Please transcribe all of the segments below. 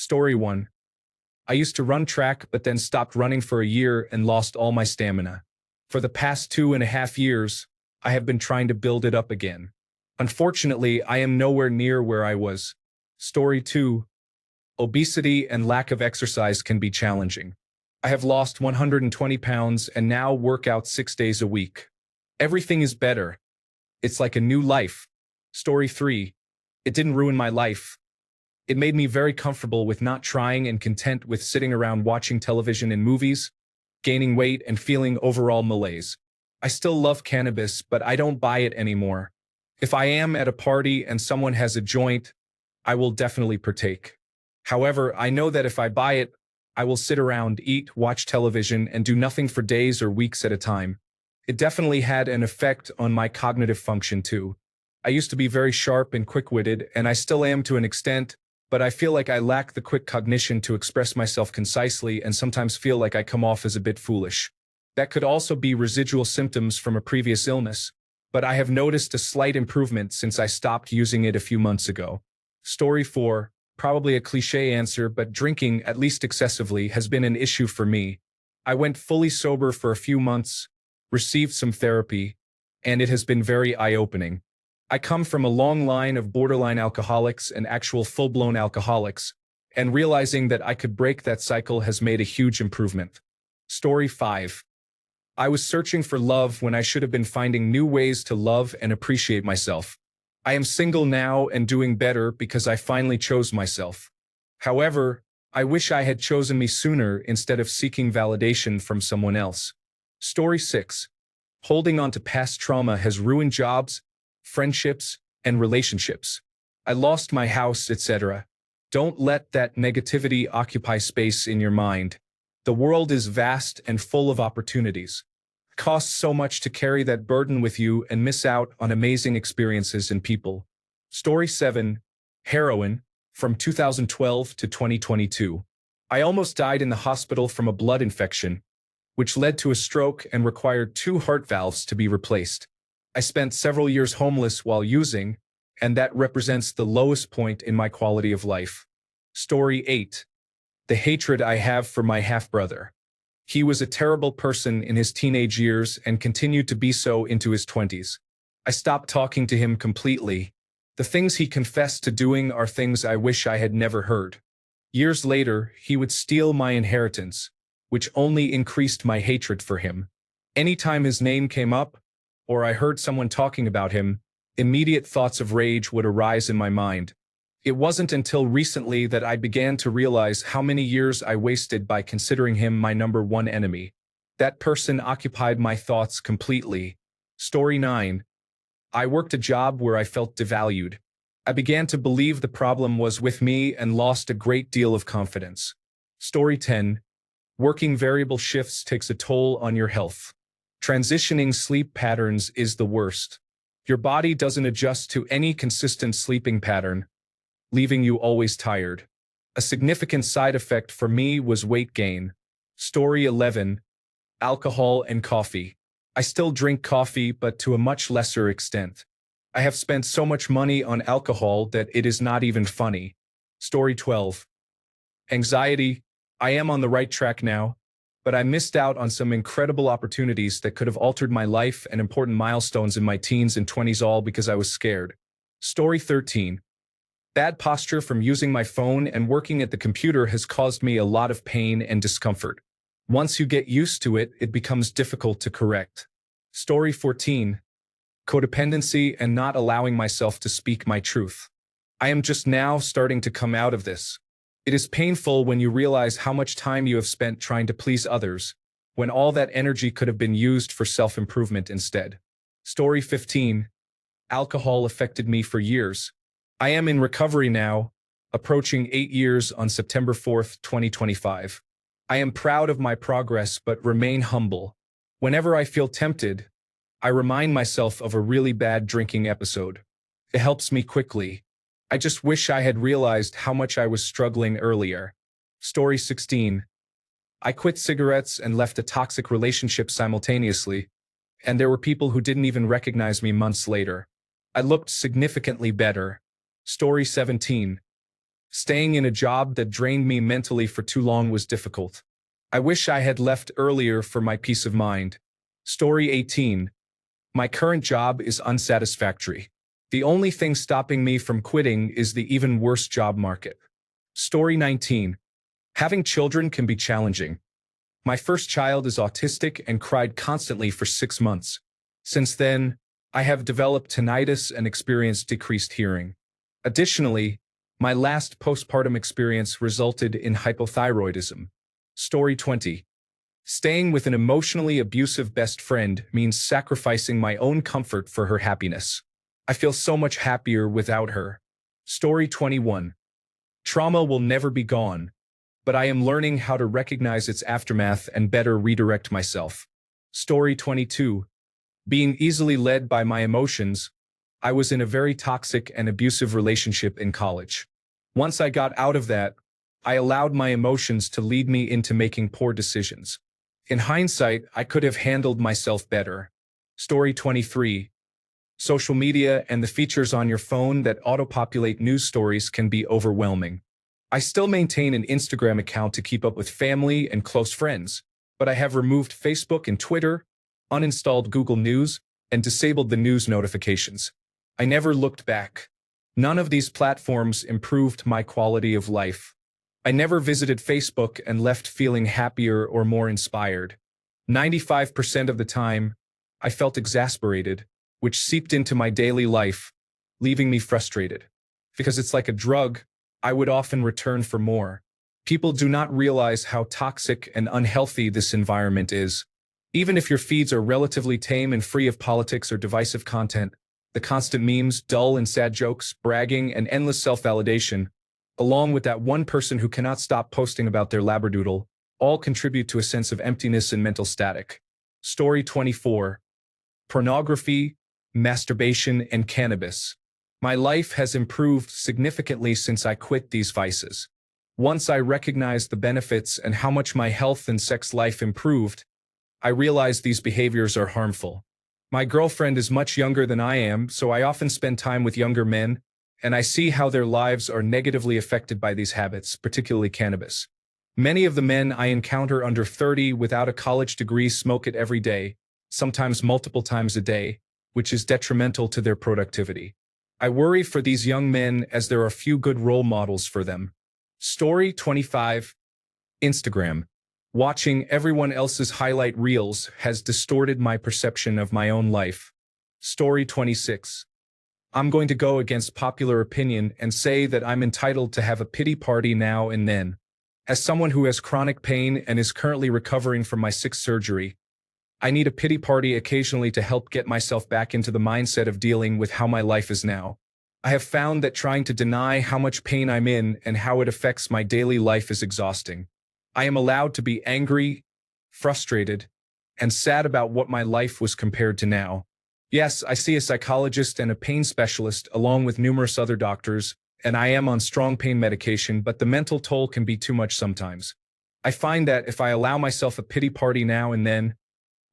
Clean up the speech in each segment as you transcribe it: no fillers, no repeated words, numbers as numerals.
Story 1. I used to run track but then stopped running for a year and lost all my stamina. For the past 2.5 years, I have been trying to build it up again. Unfortunately, I am nowhere near where I was. Story 2. Obesity and lack of exercise can be challenging. I have lost 120 pounds and now work out 6 days a week. Everything is better. It's like a new life. Story 3. It didn't ruin my life. It made me very comfortable with not trying and content with sitting around watching television and movies, gaining weight and feeling overall malaise. I still love cannabis, but I don't buy it anymore. If I am at a party and someone has a joint, I will definitely partake. However, I know that if I buy it, I will sit around, eat, watch television, and do nothing for days or weeks at a time. It definitely had an effect on my cognitive function too. I used to be very sharp and quick-witted, and I still am to an extent, but I feel like I lack the quick cognition to express myself concisely and sometimes feel like I come off as a bit foolish. That could also be residual symptoms from a previous illness, but I have noticed a slight improvement since I stopped using it a few months ago. Story 4. Probably a cliché answer, but drinking, at least excessively, has been an issue for me. I went fully sober for a few months, received some therapy, and it has been very eye-opening. I come from a long line of borderline alcoholics and actual full-blown alcoholics, and realizing that I could break that cycle has made a huge improvement. Story 5. I was searching for love when I should have been finding new ways to love and appreciate myself. I am single now and doing better because I finally chose myself. However, I wish I had chosen me sooner instead of seeking validation from someone else. Story 6. Holding on to past trauma has ruined jobs, friendships, and relationships. I lost my house, etc. Don't let that negativity occupy space in your mind. The world is vast and full of opportunities. It costs so much to carry that burden with you and miss out on amazing experiences and people. Story 7. Heroin, from 2012 to 2022. I almost died in the hospital from a blood infection, which led to a stroke and required 2 heart valves to be replaced. I spent several years homeless while using, and that represents the lowest point in my quality of life. Story 8. The hatred I have for my half-brother. He was a terrible person in his teenage years and continued to be so into his 20s. I stopped talking to him completely. The things he confessed to doing are things I wish I had never heard. Years later, he would steal my inheritance, which only increased my hatred for him. Anytime his name came up, or I heard someone talking about him, immediate thoughts of rage would arise in my mind. It wasn't until recently that I began to realize how many years I wasted by considering him my number one enemy. That person occupied my thoughts completely. Story 9. I worked a job where I felt devalued. I began to believe the problem was with me and lost a great deal of confidence. Story 10. Working variable shifts takes a toll on your health. Transitioning sleep patterns is the worst. Your body doesn't adjust to any consistent sleeping pattern, leaving you always tired. A significant side effect for me was weight gain. Story 11. Alcohol and coffee. I still drink coffee, but to a much lesser extent. I have spent so much money on alcohol that it is not even funny. Story 12. Anxiety. I am on the right track now, but I missed out on some incredible opportunities that could have altered my life and important milestones in my teens and 20s, all because I was scared. Story 13. Bad posture from using my phone and working at the computer has caused me a lot of pain and discomfort. Once you get used to it, it becomes difficult to correct. Story 14. Codependency and not allowing myself to speak my truth. I am just now starting to come out of this. It is painful when you realize how much time you have spent trying to please others, when all that energy could have been used for self-improvement instead. Story 15. Alcohol affected me for years. I am in recovery now, approaching 8 years on September 4th, 2025. I am proud of my progress but remain humble. Whenever I feel tempted, I remind myself of a really bad drinking episode. It helps me quickly. I just wish I had realized how much I was struggling earlier. Story 16. I quit cigarettes and left a toxic relationship simultaneously, and there were people who didn't even recognize me months later. I looked significantly better. Story 17. Staying in a job that drained me mentally for too long was difficult. I wish I had left earlier for my peace of mind. Story 18. My current job is unsatisfactory. The only thing stopping me from quitting is the even worse job market. Story 19. Having children can be challenging. My first child is autistic and cried constantly for 6 months. Since then, I have developed tinnitus and experienced decreased hearing. Additionally, my last postpartum experience resulted in hypothyroidism. Story 20. Staying with an emotionally abusive best friend means sacrificing my own comfort for her happiness. I feel so much happier without her. Story 21. Trauma will never be gone, but I am learning how to recognize its aftermath and better redirect myself. Story 22. Being easily led by my emotions, I was in a very toxic and abusive relationship in college. Once I got out of that, I allowed my emotions to lead me into making poor decisions. In hindsight, I could have handled myself better. Story 23. Social media and the features on your phone that auto-populate news stories can be overwhelming. I still maintain an Instagram account to keep up with family and close friends, but I have removed Facebook and Twitter, uninstalled Google News, and disabled the news notifications. I never looked back. None of these platforms improved my quality of life. I never visited Facebook and left feeling happier or more inspired. 95% of the time, I felt exasperated, which seeped into my daily life, leaving me frustrated. Because it's like a drug, I would often return for more. People do not realize how toxic and unhealthy this environment is. Even if your feeds are relatively tame and free of politics or divisive content, the constant memes, dull and sad jokes, bragging, and endless self-validation, along with that one person who cannot stop posting about their labradoodle, all contribute to a sense of emptiness and mental static. Story 24. Pornography, masturbation, and cannabis. My life has improved significantly since I quit these vices. Once I recognized the benefits and how much my health and sex life improved, I realized these behaviors are harmful. My girlfriend is much younger than I am, so I often spend time with younger men, and I see how their lives are negatively affected by these habits, particularly cannabis. Many of the men I encounter under 30 without a college degree smoke it every day, sometimes multiple times a day, which is detrimental to their productivity. I worry for these young men as there are few good role models for them. Story 25. Instagram. Watching everyone else's highlight reels has distorted my perception of my own life. Story 26. I'm going to go against popular opinion and say that I'm entitled to have a pity party now and then. As someone who has chronic pain and is currently recovering from my 6th surgery, I need a pity party occasionally to help get myself back into the mindset of dealing with how my life is now. I have found that trying to deny how much pain I'm in and how it affects my daily life is exhausting. I am allowed to be angry, frustrated, and sad about what my life was compared to now. Yes, I see a psychologist and a pain specialist along with numerous other doctors, and I am on strong pain medication, but the mental toll can be too much sometimes. I find that if I allow myself a pity party now and then,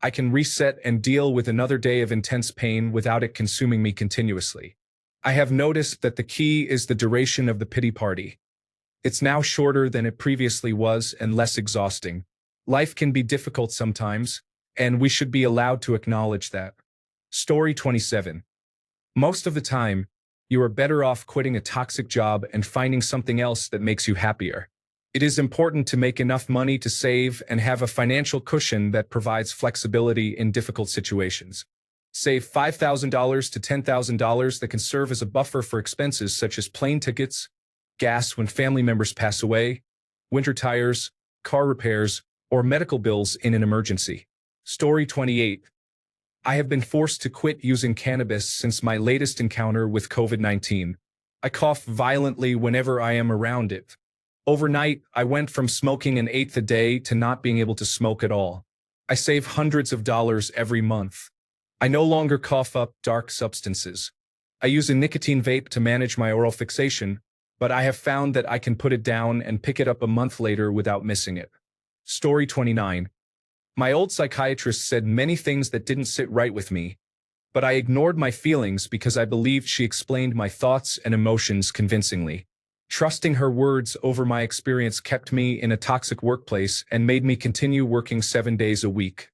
I can reset and deal with another day of intense pain without it consuming me continuously. I have noticed that the key is the duration of the pity party. It's now shorter than it previously was and less exhausting. Life can be difficult sometimes, and we should be allowed to acknowledge that. Story 27. Most of the time, you are better off quitting a toxic job and finding something else that makes you happier. It is important to make enough money to save and have a financial cushion that provides flexibility in difficult situations. Save $5,000 to $10,000 that can serve as a buffer for expenses such as plane tickets, gas when family members pass away, winter tires, car repairs, or medical bills in an emergency. Story 28. I have been forced to quit using cannabis since my latest encounter with COVID-19. I cough violently whenever I am around it. Overnight, I went from smoking an eighth a day to not being able to smoke at all. I save hundreds of dollars every month. I no longer cough up dark substances. I use a nicotine vape to manage my oral fixation, but I have found that I can put it down and pick it up a month later without missing it. Story 29. My old psychiatrist said many things that didn't sit right with me, but I ignored my feelings because I believed she explained my thoughts and emotions convincingly. Trusting her words over my experience kept me in a toxic workplace and made me continue working 7 days a week.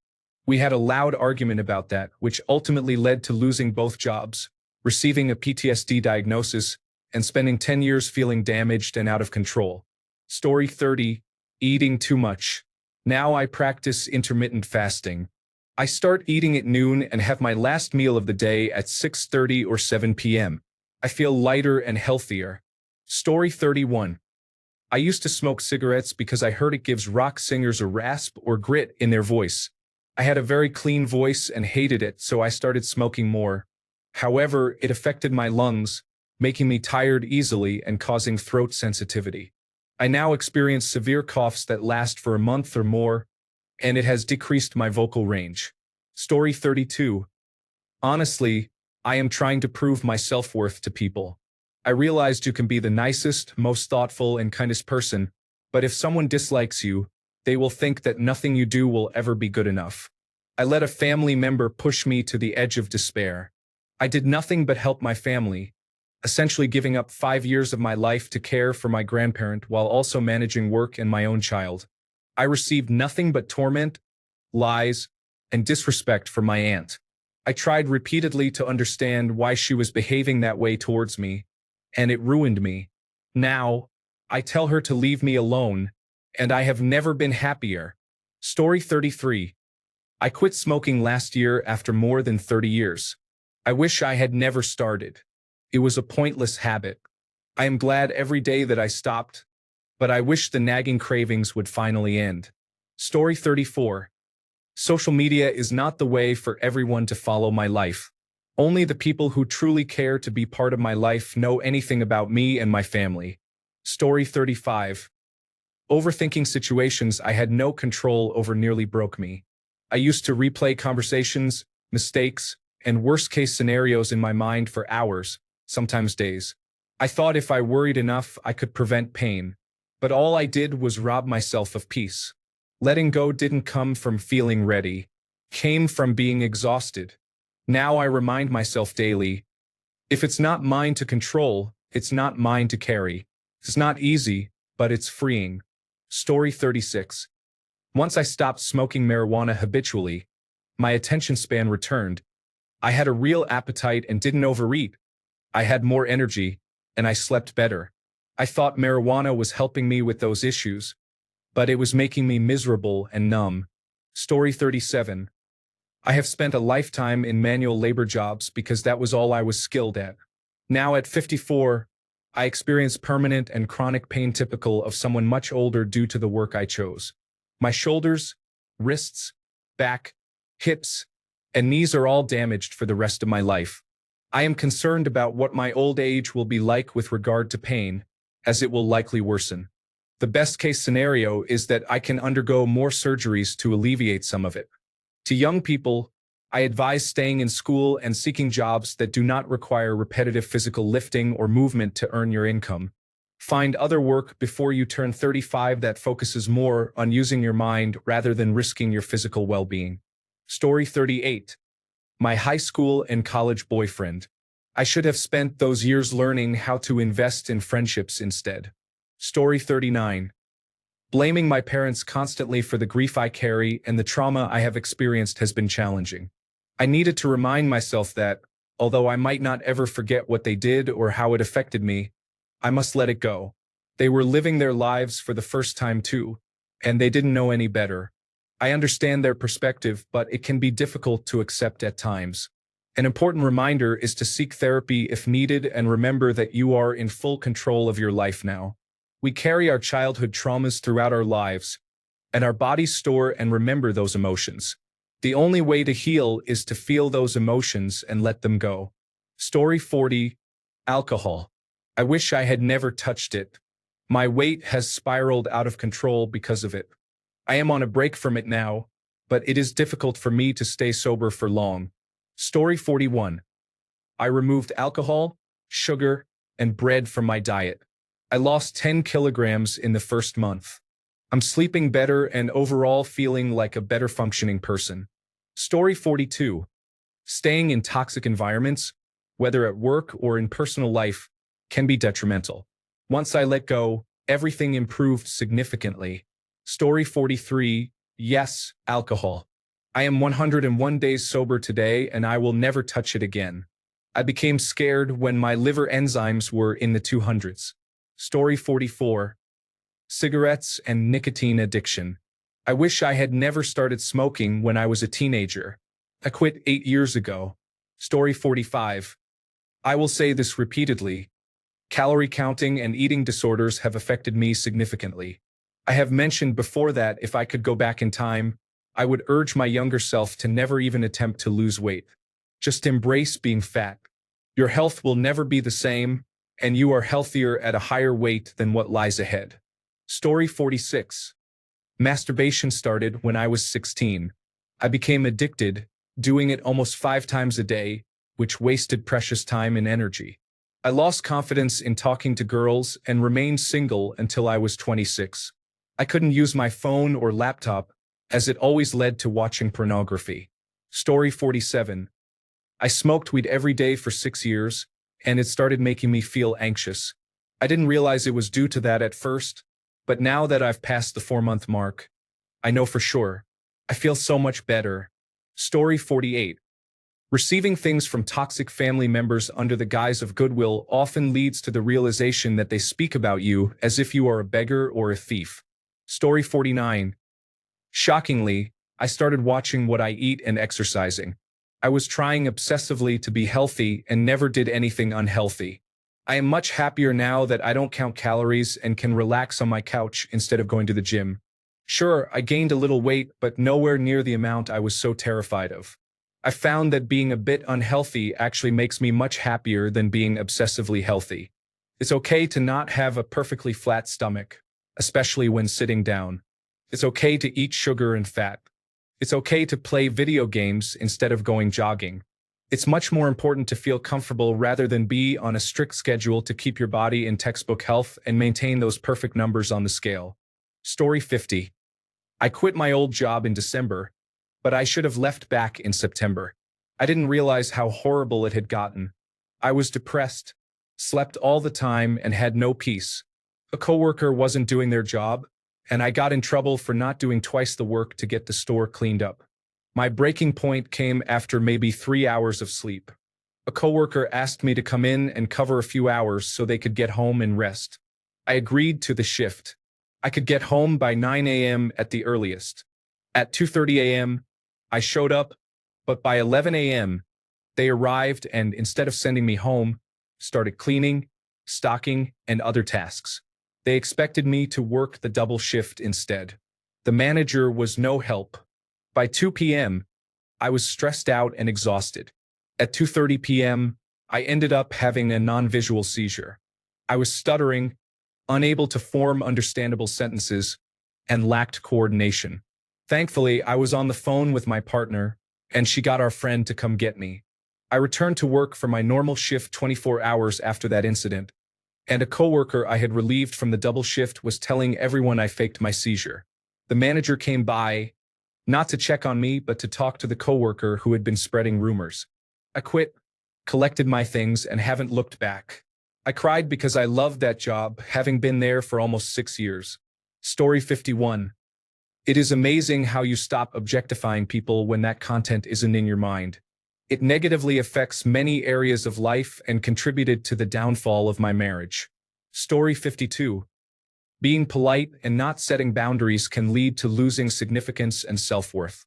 We had a loud argument about that, which ultimately led to losing both jobs, receiving a PTSD diagnosis, and spending 10 years feeling damaged and out of control. Story 30. Eating too much. Now I practice intermittent fasting. I start eating at noon and have my last meal of the day at 6:30 or 7 p.m. I feel lighter and healthier. Story 31. I used to smoke cigarettes because I heard it gives rock singers a rasp or grit in their voice. I had a very clean voice and hated it, so I started smoking more. However, it affected my lungs, making me tired easily and causing throat sensitivity. I now experience severe coughs that last for a month or more, and it has decreased my vocal range. Story 32. Honestly, I am trying to prove my self-worth to people. I realized you can be the nicest, most thoughtful, and kindest person, but if someone dislikes you, they will think that nothing you do will ever be good enough. I let a family member push me to the edge of despair. I did nothing but help my family, essentially giving up 5 years of my life to care for my grandparent while also managing work and my own child. I received nothing but torment, lies, and disrespect from my aunt. I tried repeatedly to understand why she was behaving that way towards me, and it ruined me. Now, I tell her to leave me alone, and I have never been happier. Story 33. I quit smoking last year after more than 30 years. I wish I had never started. It was a pointless habit. I am glad every day that I stopped, but I wish the nagging cravings would finally end. Story 34. Social media is not the way for everyone to follow my life. Only the people who truly care to be part of my life know anything about me and my family. Story 35. Overthinking situations I had no control over nearly broke me. I used to replay conversations, mistakes, and worst-case scenarios in my mind for hours, sometimes days. I thought if I worried enough, I could prevent pain. But all I did was rob myself of peace. Letting go didn't come from feeling ready. It came from being exhausted. Now I remind myself daily, if it's not mine to control, it's not mine to carry. It's not easy, but it's freeing. Story 36. Once I stopped smoking marijuana habitually, my attention span returned. I had a real appetite and didn't overeat. I had more energy, and I slept better. I thought marijuana was helping me with those issues, but it was making me miserable and numb. Story 37. I have spent a lifetime in manual labor jobs because that was all I was skilled at. Now at 54, I experience permanent and chronic pain typical of someone much older due to the work I chose. My shoulders, wrists, back, hips, and knees are all damaged for the rest of my life. I am concerned about what my old age will be like with regard to pain, as it will likely worsen. The best-case scenario is that I can undergo more surgeries to alleviate some of it. To young people, I advise staying in school and seeking jobs that do not require repetitive physical lifting or movement to earn your income. Find other work before you turn 35 that focuses more on using your mind rather than risking your physical well-being. Story 38. My high school and college boyfriend. I should have spent those years learning how to invest in friendships instead. Story 39. Blaming my parents constantly for the grief I carry and the trauma I have experienced has been challenging. I needed to remind myself that, although I might not ever forget what they did or how it affected me, I must let it go. They were living their lives for the first time too, and they didn't know any better. I understand their perspective, but it can be difficult to accept at times. An important reminder is to seek therapy if needed and remember that you are in full control of your life now. We carry our childhood traumas throughout our lives, and our bodies store and remember those emotions. The only way to heal is to feel those emotions and let them go. Story 40. Alcohol. I wish I had never touched it. My weight has spiraled out of control because of it. I am on a break from it now, but it is difficult for me to stay sober for long. Story 41. I removed alcohol, sugar, and bread from my diet. I lost 10 kilograms in the first month. I'm sleeping better and overall feeling like a better functioning person. Story 42. Staying in toxic environments, whether at work or in personal life, can be detrimental. Once I let go, everything improved significantly. Story 43. Yes, alcohol. I am 101 days sober today and I will never touch it again. I became scared when my liver enzymes were in the 200s. Story 44. Cigarettes and nicotine addiction. I wish I had never started smoking when I was a teenager. I quit 8 years ago. Story 45. I will say this repeatedly. Calorie counting and eating disorders have affected me significantly. I have mentioned before that if I could go back in time, I would urge my younger self to never even attempt to lose weight. Just embrace being fat. Your health will never be the same, and you are healthier at a higher weight than what lies ahead. Story 46. Masturbation started when I was 16. I became addicted, doing it almost 5 times a day, which wasted precious time and energy. I lost confidence in talking to girls and remained single until I was 26. I couldn't use my phone or laptop, as it always led to watching pornography. Story 47. I smoked weed every day for 6 years, and it started making me feel anxious. I didn't realize it was due to that at first, but now that I've passed the 4-month mark, I know for sure. I feel so much better. Story 48. Receiving things from toxic family members under the guise of goodwill often leads to the realization that they speak about you as if you are a beggar or a thief. Story 49. Shockingly, I started watching what I eat and exercising. I was trying obsessively to be healthy and never did anything unhealthy. I am much happier now that I don't count calories and can relax on my couch instead of going to the gym. Sure, I gained a little weight, but nowhere near the amount I was so terrified of. I found that being a bit unhealthy actually makes me much happier than being obsessively healthy. It's okay to not have a perfectly flat stomach, especially when sitting down. It's okay to eat sugar and fat. It's okay to play video games instead of going jogging. It's much more important to feel comfortable rather than be on a strict schedule to keep your body in textbook health and maintain those perfect numbers on the scale. Story 50. I quit my old job in December, but I should have left back in September. I didn't realize how horrible it had gotten. I was depressed, slept all the time, and had no peace. A coworker wasn't doing their job, and I got in trouble for not doing twice the work to get the store cleaned up. My breaking point came after maybe 3 hours of sleep. A coworker asked me to come in and cover a few hours so they could get home and rest. I agreed to the shift. I could get home by 9 a.m. at the earliest. At 2:30 a.m., I showed up, but by 11 a.m., they arrived and instead of sending me home, started cleaning, stocking, and other tasks. They expected me to work the double shift instead. The manager was no help. By 2 p.m., I was stressed out and exhausted. At 2:30 p.m., I ended up having a non-visual seizure. I was stuttering, unable to form understandable sentences, and lacked coordination. Thankfully, I was on the phone with my partner, and she got our friend to come get me. I returned to work for my normal shift 24 hours after that incident, and a coworker I had relieved from the double shift was telling everyone I faked my seizure. The manager came by, not to check on me, but to talk to the coworker who had been spreading rumors. I quit, collected my things, and haven't looked back. I cried because I loved that job, having been there for almost 6 years. Story 51. It is amazing how you stop objectifying people when that content isn't in your mind. It negatively affects many areas of life and contributed to the downfall of my marriage. Story 52. Being polite and not setting boundaries can lead to losing significance and self-worth.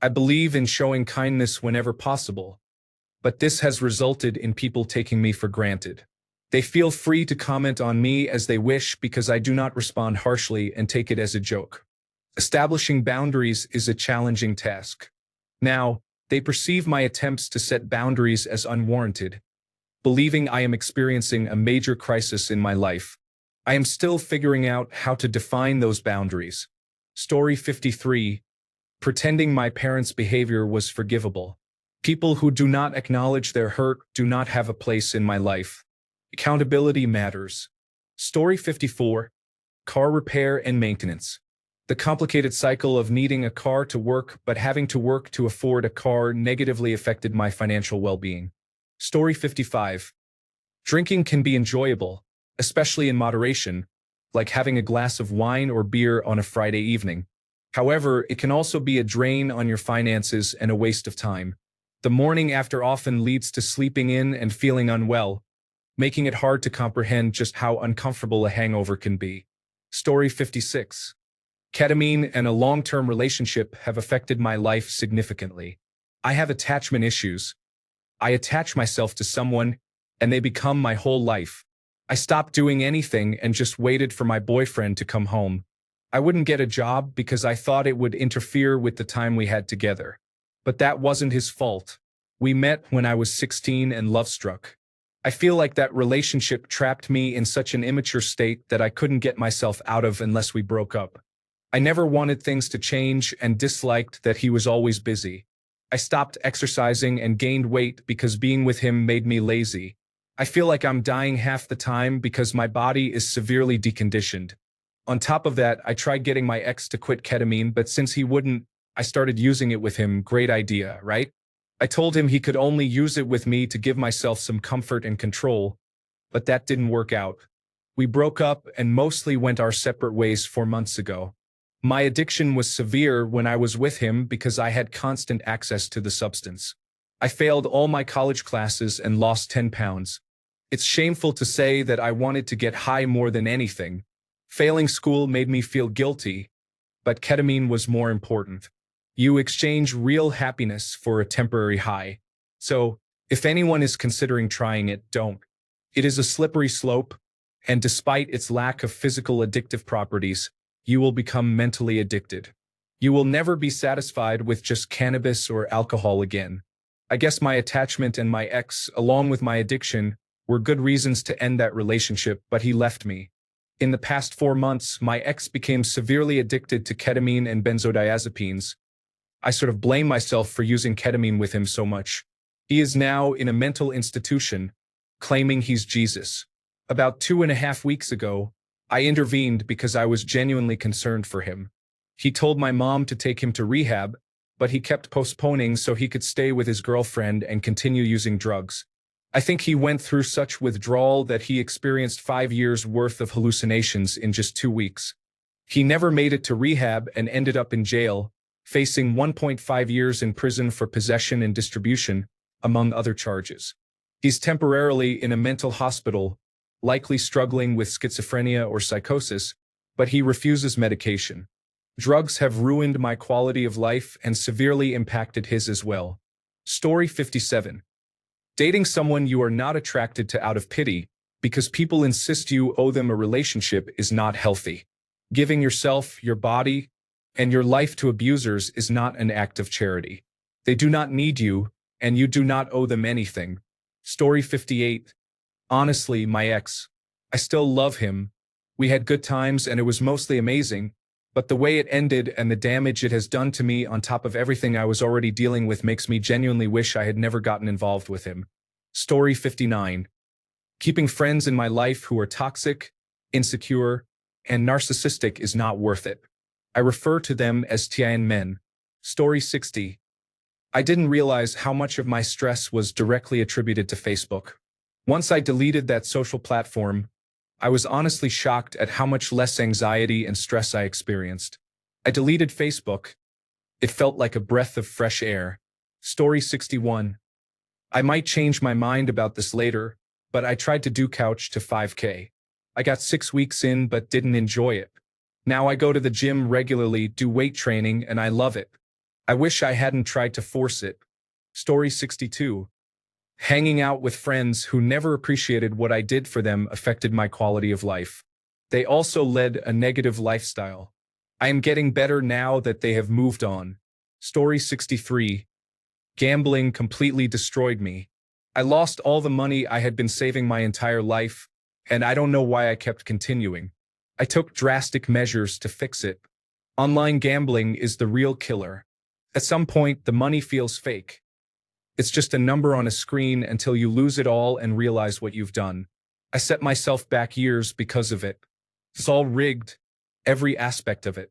I believe in showing kindness whenever possible, but this has resulted in people taking me for granted. They feel free to comment on me as they wish because I do not respond harshly and take it as a joke. Establishing boundaries is a challenging task. Now, they perceive my attempts to set boundaries as unwarranted, believing I am experiencing a major crisis in my life. I am still figuring out how to define those boundaries. Story 53. Pretending my parents' behavior was forgivable. People who do not acknowledge their hurt do not have a place in my life. Accountability matters. Story 54. Car repair and maintenance. The complicated cycle of needing a car to work but having to work to afford a car negatively affected my financial well-being. Story 55. Drinking can be enjoyable, especially in moderation, like having a glass of wine or beer on a Friday evening. However, it can also be a drain on your finances and a waste of time. The morning after often leads to sleeping in and feeling unwell, making it hard to comprehend just how uncomfortable a hangover can be. Story 56. Ketamine and a long-term relationship have affected my life significantly. I have attachment issues. I attach myself to someone, and they become my whole life. I stopped doing anything and just waited for my boyfriend to come home. I wouldn't get a job because I thought it would interfere with the time we had together. But that wasn't his fault. We met when I was 16 and love-struck. I feel like that relationship trapped me in such an immature state that I couldn't get myself out of unless we broke up. I never wanted things to change and disliked that he was always busy. I stopped exercising and gained weight because being with him made me lazy. I feel like I'm dying half the time because my body is severely deconditioned. On top of that, I tried getting my ex to quit ketamine, but since he wouldn't, I started using it with him. Great idea, right? I told him he could only use it with me to give myself some comfort and control, but that didn't work out. We broke up and mostly went our separate ways 4 months ago. My addiction was severe when I was with him because I had constant access to the substance. I failed all my college classes and lost 10 pounds. It's shameful to say that I wanted to get high more than anything. Failing school made me feel guilty, but ketamine was more important. You exchange real happiness for a temporary high. So, if anyone is considering trying it, don't. It is a slippery slope, and despite its lack of physical addictive properties, you will become mentally addicted. You will never be satisfied with just cannabis or alcohol again. I guess my attachment and my ex, along with my addiction, were good reasons to end that relationship, but he left me. In the past 4 months, my ex became severely addicted to ketamine and benzodiazepines. I sort of blame myself for using ketamine with him so much. He is now in a mental institution, claiming he's Jesus. About 2.5 weeks ago, I intervened because I was genuinely concerned for him. He told my mom to take him to rehab, but he kept postponing so he could stay with his girlfriend and continue using drugs. I think he went through such withdrawal that he experienced 5 years' worth of hallucinations in just 2 weeks. He never made it to rehab and ended up in jail, facing 1.5 years in prison for possession and distribution, among other charges. He's temporarily in a mental hospital, likely struggling with schizophrenia or psychosis, but he refuses medication. Drugs have ruined my quality of life and severely impacted his as well. Story 57. Dating someone you are not attracted to out of pity, because people insist you owe them a relationship, is not healthy. Giving yourself, your body, and your life to abusers is not an act of charity. They do not need you, and you do not owe them anything. Story 58. Honestly, my ex. I still love him. We had good times and it was mostly amazing, but the way it ended and the damage it has done to me on top of everything I was already dealing with makes me genuinely wish I had never gotten involved with him. Story 59. Keeping friends in my life who are toxic, insecure, and narcissistic is not worth it. I refer to them as Tian men. Story 60. I didn't realize how much of my stress was directly attributed to Facebook. Once I deleted that social platform, I was honestly shocked at how much less anxiety and stress I experienced. I deleted Facebook. It felt like a breath of fresh air. Story 61. I might change my mind about this later, but I tried to do couch to 5K. I got 6 weeks in but didn't enjoy it. Now I go to the gym regularly, do weight training, and I love it. I wish I hadn't tried to force it. Story 62. Hanging out with friends who never appreciated what I did for them affected my quality of life. They also led a negative lifestyle. I am getting better now that they have moved on. Story 63. Gambling completely destroyed me. I lost all the money I had been saving my entire life, and I don't know why I kept continuing. I took drastic measures to fix it. Online gambling is the real killer. At some point, the money feels fake. It's just a number on a screen until you lose it all and realize what you've done. I set myself back years because of it. It's all rigged, every aspect of it.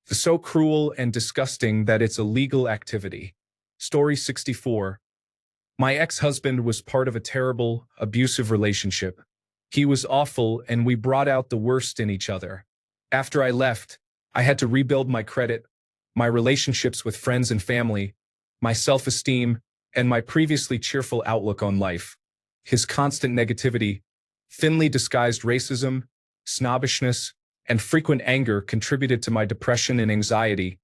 It's so cruel and disgusting that it's a legal activity. Story 64. My ex-husband was part of a terrible, abusive relationship. He was awful and we brought out the worst in each other. After I left, I had to rebuild my credit, my relationships with friends and family, my self-esteem, and my previously cheerful outlook on life. His constant negativity, thinly disguised racism, snobbishness, and frequent anger contributed to my depression and anxiety,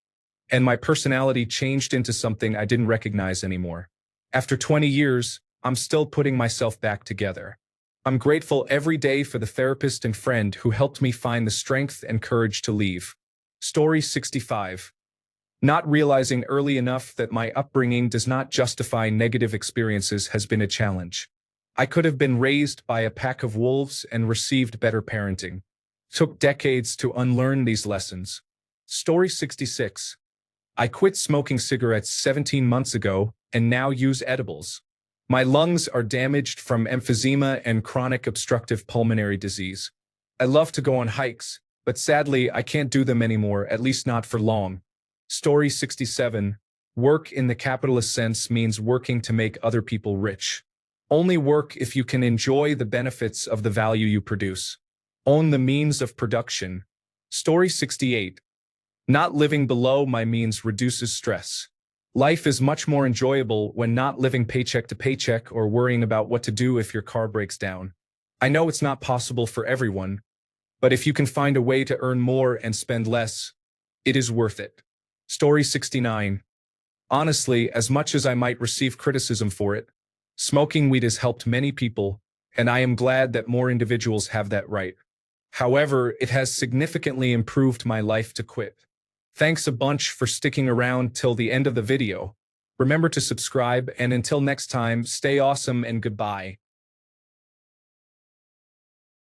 and my personality changed into something I didn't recognize anymore. After 20 years, I'm still putting myself back together. I'm grateful every day for the therapist and friend who helped me find the strength and courage to leave. Story 65. Not realizing early enough that my upbringing does not justify negative experiences has been a challenge. I could have been raised by a pack of wolves and received better parenting. Took decades to unlearn these lessons. Story 66. I quit smoking cigarettes 17 months ago and now use edibles. My lungs are damaged from emphysema and chronic obstructive pulmonary disease. I love to go on hikes, but sadly I can't do them anymore, at least not for long. Story 67. Work in the capitalist sense means working to make other people rich. Only work if you can enjoy the benefits of the value you produce. Own the means of production. Story 68. Not living below my means reduces stress. Life is much more enjoyable when not living paycheck to paycheck or worrying about what to do if your car breaks down. I know it's not possible for everyone, but if you can find a way to earn more and spend less, it is worth it. Story 69. Honestly, as much as I might receive criticism for it, smoking weed has helped many people, and I am glad that more individuals have that right. However, it has significantly improved my life to quit. Thanks a bunch for sticking around till the end of the video. Remember to subscribe, and until next time, stay awesome and goodbye.